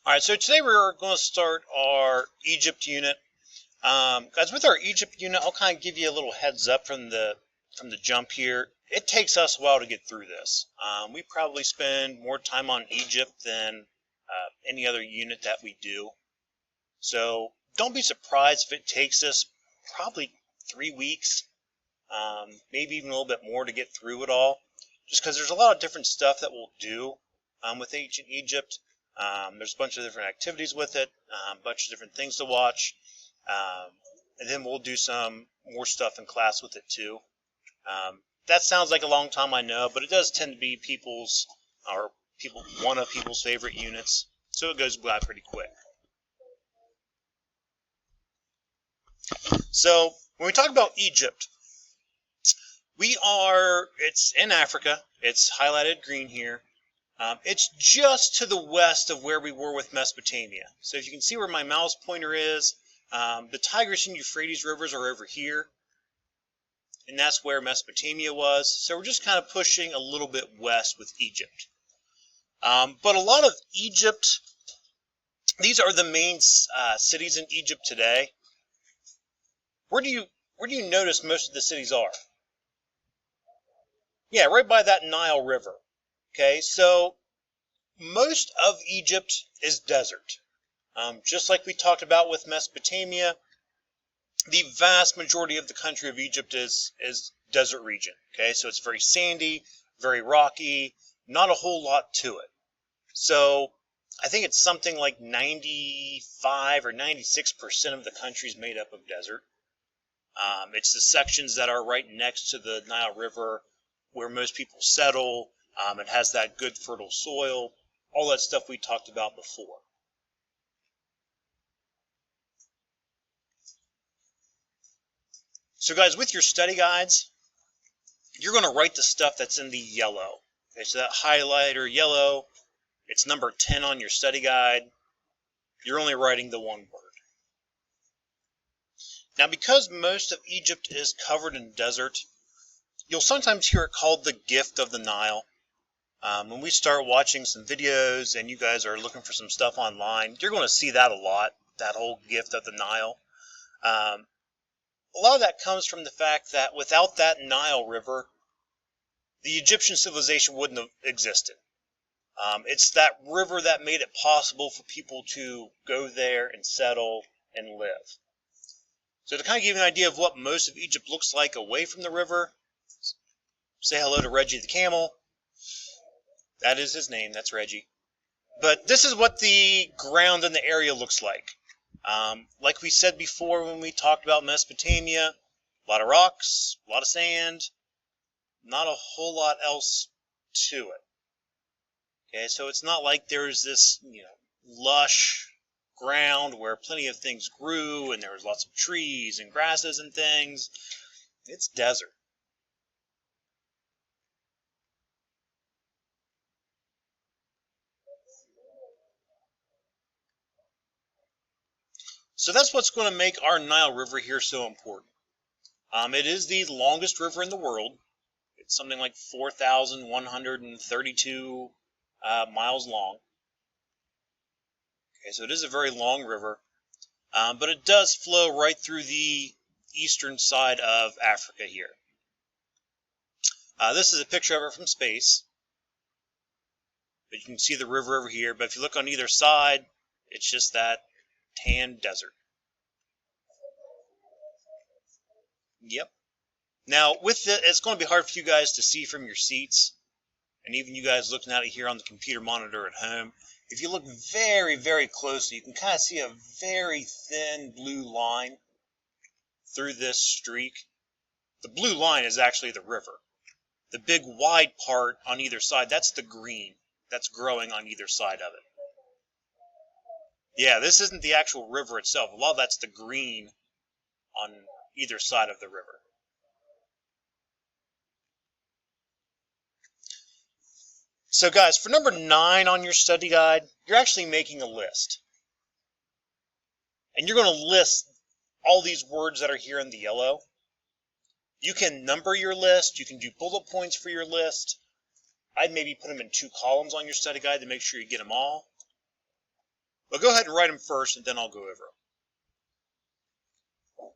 Alright, so today we're going to start our Egypt unit. Guys, with our Egypt unit, I'll kind of give you a little heads up from the jump here. It takes us a while to get through this. We probably spend more time on Egypt than any other unit that we do. So don't be surprised if it takes us probably 3 weeks, maybe even a little bit more to get through it all. Just because there's a lot of different stuff that we'll do with ancient Egypt. There's a bunch of different activities with it, a bunch of different things to watch, and then we'll do some more stuff in class with it too. That sounds like a long time, I know, but it does tend to be one of people's favorite units, so it goes by pretty quick. So when we talk about Egypt, it's in Africa. It's highlighted green here. It's just to the west of where we were with Mesopotamia. So if you can see where my mouse pointer is, the Tigris and Euphrates rivers are over here, and that's where Mesopotamia was. So we're just kind of pushing a little bit west with Egypt. But a lot of Egypt, these are the main cities in Egypt today. Where do you notice most of the cities are? Yeah, right by that Nile River. Okay, so most of Egypt is desert. Just like we talked about with Mesopotamia, the vast majority of the country of Egypt is desert region. Okay, so it's very sandy, very rocky, not a whole lot to it. So I think it's something like 95 or 96% of the country is made up of desert. It's the sections that are right next to the Nile River where most people settle. It has that good fertile soil, all that stuff we talked about before. So guys, with your study guides, you're going to write the stuff that's in the yellow. Okay, so that highlighter yellow, it's number 10 on your study guide. You're only writing the one word. Now, because most of Egypt is covered in desert, you'll sometimes hear it called the gift of the Nile. When we start watching some videos and you guys are looking for some stuff online, you're going to see that a lot, that whole gift of the Nile. A lot of that comes from the fact that without that Nile River, the Egyptian civilization wouldn't have existed. It's that river that made it possible for people to go there and settle and live. So to kind of give you an idea of what most of Egypt looks like away from the river, say hello to Reggie the camel. That is his name, that's Reggie. But this is what the ground in the area looks like. Like we said before when we talked about Mesopotamia, a lot of rocks, a lot of sand, not a whole lot else to it. Okay, so it's not like there's this, lush ground where plenty of things grew and there was lots of trees and grasses and things. It's desert. So that's what's going to make our Nile River here so important. It is the longest river in the world. It's something like 4,132 miles long. Okay, so it is a very long river, but it does flow right through the eastern side of Africa here. This is a picture of it from space, but you can see the river over here. But if you look on either side, it's just that tan desert. Yep. Now, with it, it's going to be hard for you guys to see from your seats, and even you guys looking at it here on the computer monitor at home. If you look very, very closely, you can kind of see a very thin blue line through this streak. The blue line is actually the river. The big wide part on either side, that's the green that's growing on either side of it. Yeah, this isn't the actual river itself. A lot of that's the green on either side of the river. So guys, for number 9 on your study guide, you're actually making a list. And you're going to list all these words that are here in the yellow. You can number your list. You can do bullet points for your list. I'd maybe put them in 2 columns on your study guide to make sure you get them all. But go ahead and write them first, and then I'll go over them.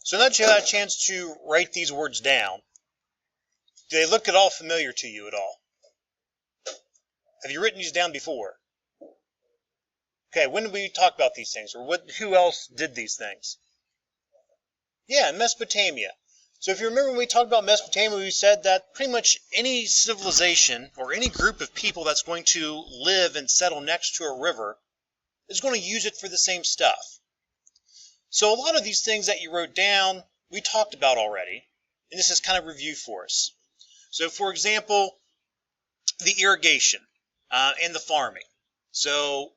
So now that you had a chance to write these words down, do they look at all familiar to you at all? Have you written these down before? Okay, when did we talk about these things? Or who else did these things? Yeah, Mesopotamia. So if you remember when we talked about Mesopotamia, we said that pretty much any civilization or any group of people that's going to live and settle next to a river is going to use it for the same stuff. So a lot of these things that you wrote down, we talked about already, and this is kind of review for us. So for example, the irrigation and the farming. So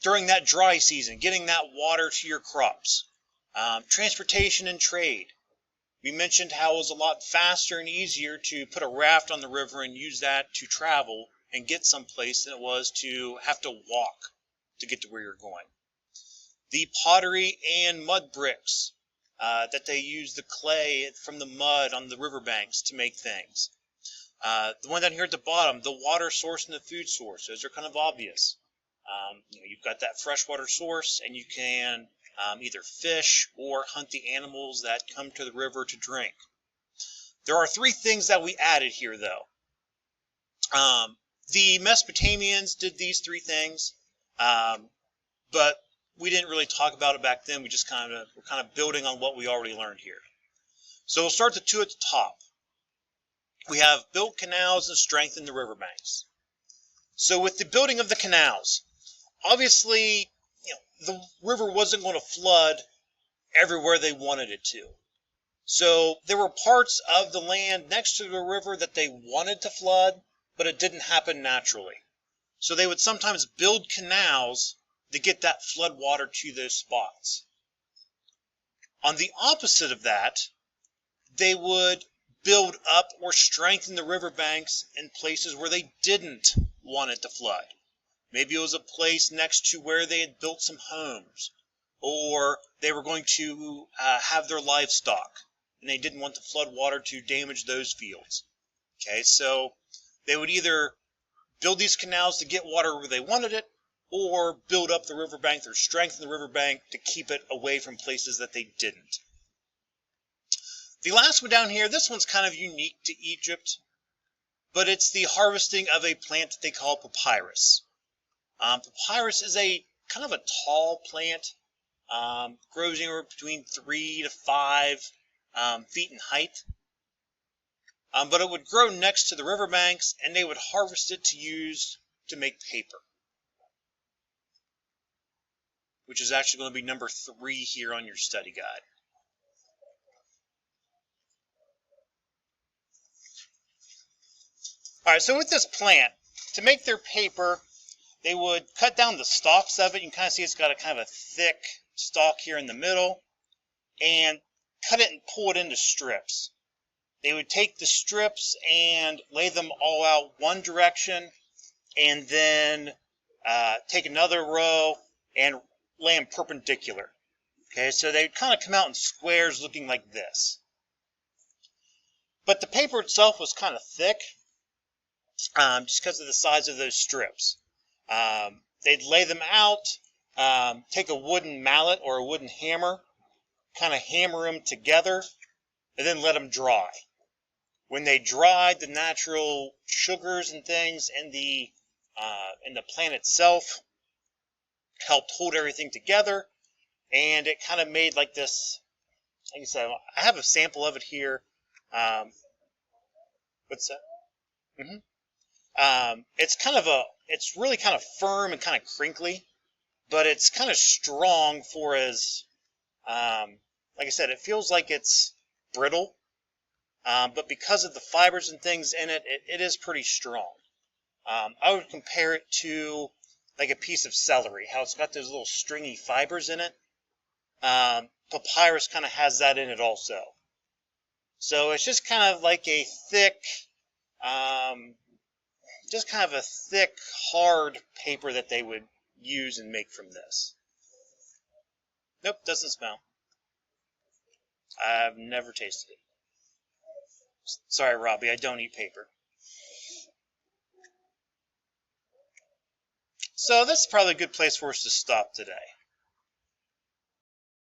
during that dry season, getting that water to your crops. Transportation and trade. We mentioned how it was a lot faster and easier to put a raft on the river and use that to travel and get someplace than it was to have to walk to get to where you're going. The pottery and mud bricks, that they use the clay from the mud on the riverbanks to make things. The one down here at the bottom, the water source and the food source, those are kind of obvious. You've got that freshwater source, and you can either fish or hunt the animals that come to the river to drink. There are three things that we added here, though. The Mesopotamians did these three things, but we didn't really talk about it back then. We're kind of building on what we already learned here. So we'll start the two at the top. We have built canals and strengthened the riverbanks. So with the building of the canals, obviously, the river wasn't going to flood everywhere they wanted it to. So there were parts of the land next to the river that they wanted to flood, but it didn't happen naturally. So they would sometimes build canals to get that flood water to those spots. On the opposite of that, they would build up or strengthen the riverbanks in places where they didn't want it to flood. Maybe it was a place next to where they had built some homes, or they were going to have their livestock, and they didn't want the flood water to damage those fields. Okay, so they would either build these canals to get water where they wanted it, or build up the riverbank or strengthen the riverbank to keep it away from places that they didn't. The last one down here, this one's kind of unique to Egypt, but it's the harvesting of a plant that they call papyrus. Papyrus is a kind of a tall plant, grows anywhere between 3 to 5 feet in height. But it would grow next to the riverbanks, and they would harvest it to use to make paper, which is actually going to be number 3 here on your study guide. Alright, so with this plant, to make their paper, they would cut down the stalks of it. You can kind of see it's got a kind of a thick stalk here in the middle, and cut it and pull it into strips. They would take the strips and lay them all out one direction, and then take another row and lay them perpendicular. Okay, so they would kind of come out in squares looking like this. But the paper itself was kind of thick, just because of the size of those strips. They'd lay them out, take a wooden mallet or a wooden hammer, kind of hammer them together, and then let them dry. When they dried, the natural sugars and things in the plant itself helped hold everything together, and it kind of made like this. Like I said, I have a sample of it here. What's that? It's really kind of firm and kind of crinkly, but it's kind of strong for as, like I said, it feels like it's brittle, but because of the fibers and things in it, it is pretty strong. I would compare it to like a piece of celery, how it's got those little stringy fibers in it. Papyrus kind of has that in it also. So it's just kind of like a thick, hard paper that they would use and make from this. Nope, doesn't smell. I've never tasted it. Sorry, Robbie, I don't eat paper. So this is probably a good place for us to stop today.